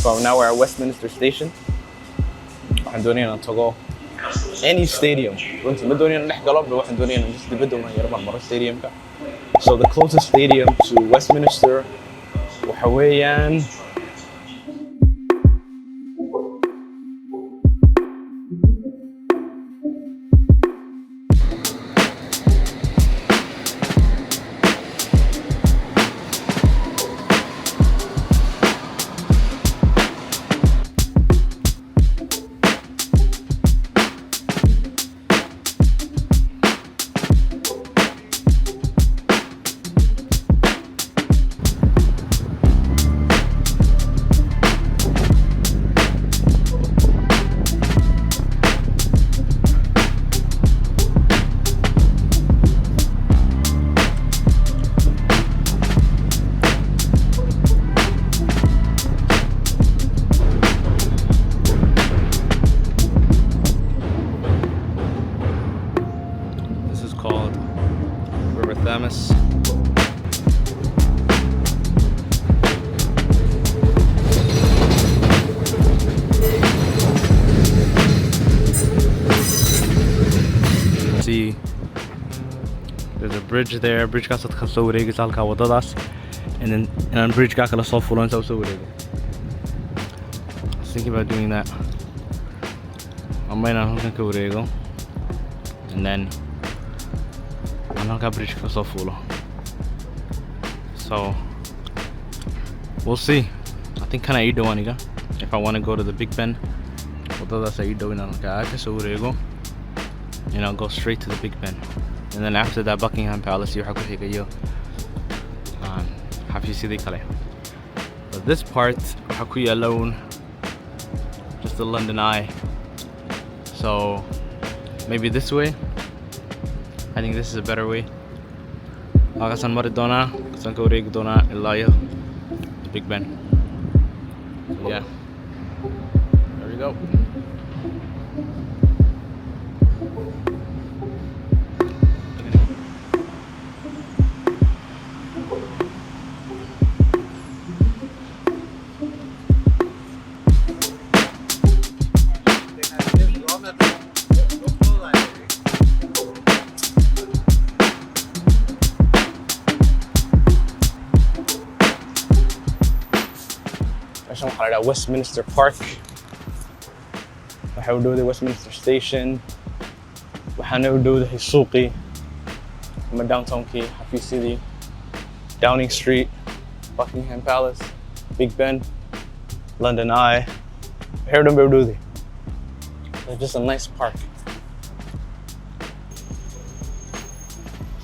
So now we're at Westminster Station. waxaan doonayaa inaan tago any stadium. runtii ma doonayaa inaan dhex galo, but waxaan doonayaa inaan just dibadda una yaro marmaro stadiumka. So the closest stadium to Westminster waxa weeyaan there's a bridge there. Bridge kaas dadka soo wareegaysa halka wadadaas, and then inaan bridge ka kala soo fulo inta soo wareego. I was thinking about doing that. Ama inaan halkan ka wareego, and then aan halka bridge ka soo fulo. So we'll see. I think kana ii dhow aniga if I want to go to the Big Ben. Wadadaas ii dhow inaan halka ka soo wareego, and I'll go straight to the Big Ben. And then after that, Buckingham Palace, you have to take a year. Have you seen the color? But this part, Hakuya alone, just the London Eye. So maybe this way. I think this is a better way. Agasan Maradona, Sanko Dona, Ilaa, the Big Ben. So yeah, there we go. Westminster Park. waxaa u dhowday Westminster Station. waxaana u dhowdahay suuqii ama downtownkii, xafiisyadii, Downing Street, Buckingham Palace, Big Ben, London Eye. waxay u dhan bay u dhowday. It's just a nice park.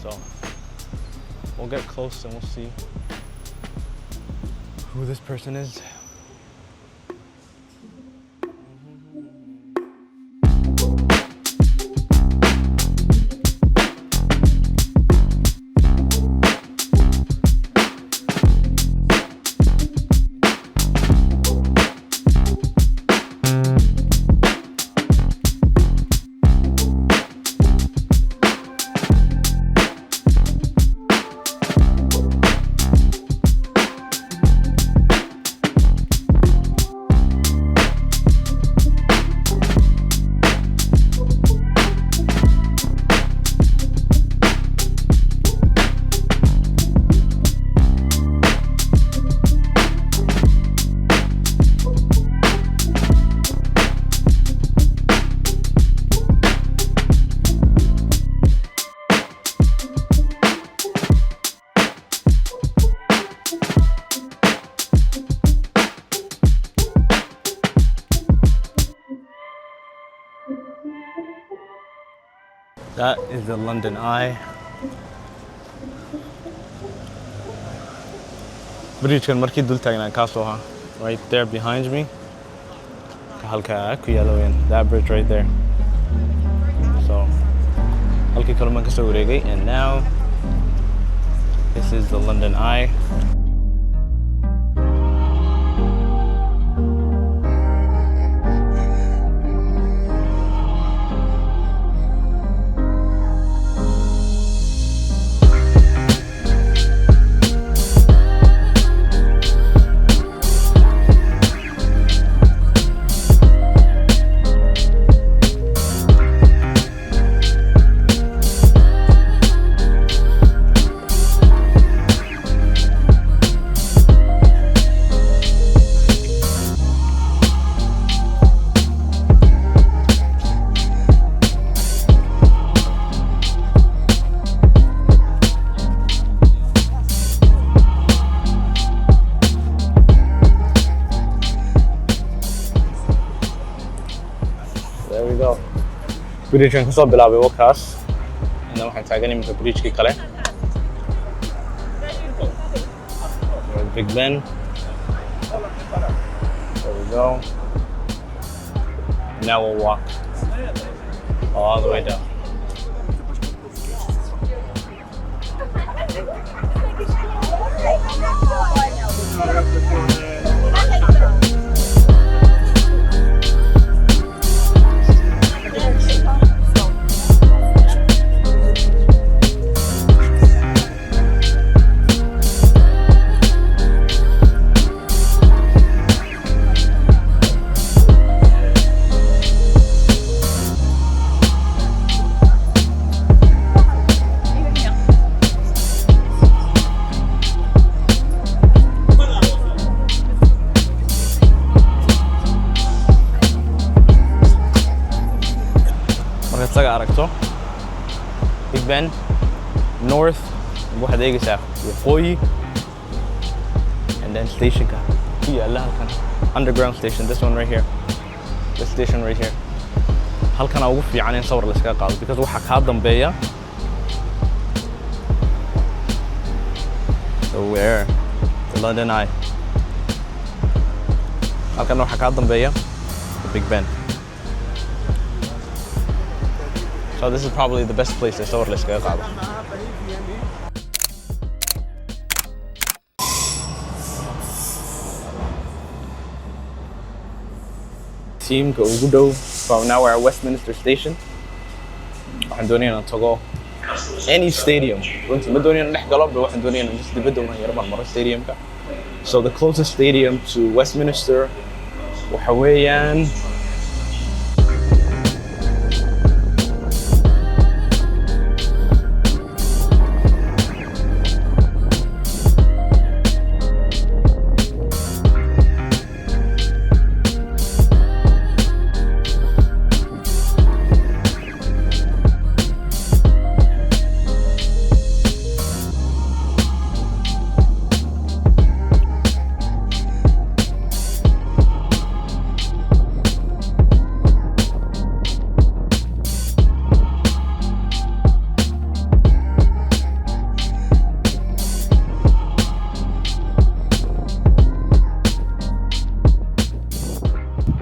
So we'll get close and we'll see who this person is. That is the London Eye. Bridge kan markii dul taagnaa kaasoo ahaa right there behind me. Halka ku yaalo weyn, that bridge right there. So halkii kalluun ka soo wareegay, and now this is the London Eye. go. Bridge-kan kasoo bilaabay wakaas. Inna waxaan taagan iminka bridge-kii kale. Big Ben. There we go. Now we'll walk all the way down. Laga aragto Big Ben north waxaad eegaysaa waqooyi and then stationka ku yaala halkan underground station, this one right here, this station right here. Halkan ugu fiican in sawir la iska qaado because waxa ka dambeeya so where the London Eye. Halkan waxa ka dambeeya the Big Ben. So this is probably the best place to sawir la iskaga qaado. Teamka ugu dhow from now we're at Westminster station. Waxaan doonayaa inaan tago any stadium. Runtii ma doonayaa inaan dhex galo, but waxaan doonayaa inaan dibadda una yar maro stadiumka. So the closest stadium to Westminster waxa weeyaan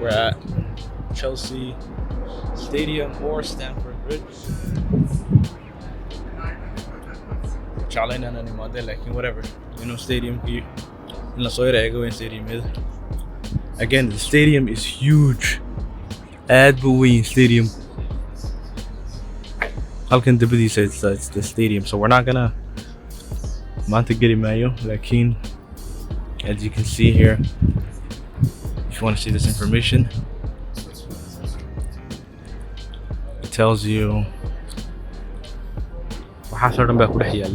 we're at Chelsea Stadium or Stamford Bridge. Challenge and like whatever, you know, stadium here. In La Soira, in stadium. Again, the stadium is huge. Add Buuxa stadium. How can the say it's the stadium? So we're not gonna Montegiri Mayo, like as you can see here. If you want to see this information, it tells you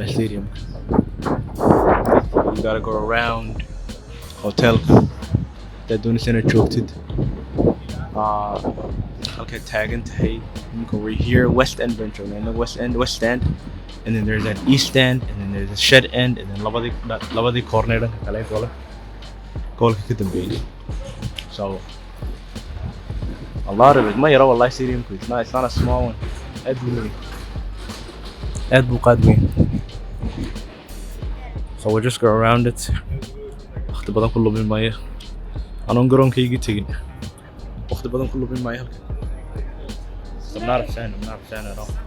stadium. You gotta go around hotel. They're doing this in a joked. Okay, tagging to over here, West End venture, and the West End, and then there's an East End, and then there's a Shed End, and then Labadi corner. So a lot of it. ما يرى والله stadium it's not a small one. Add Booqashadayda. So we'll just go around it. وقت بدن كله بالمية. أنا نقرون كي يجي تيجي. وقت بدن كله بالمية. I'm not a fan at all.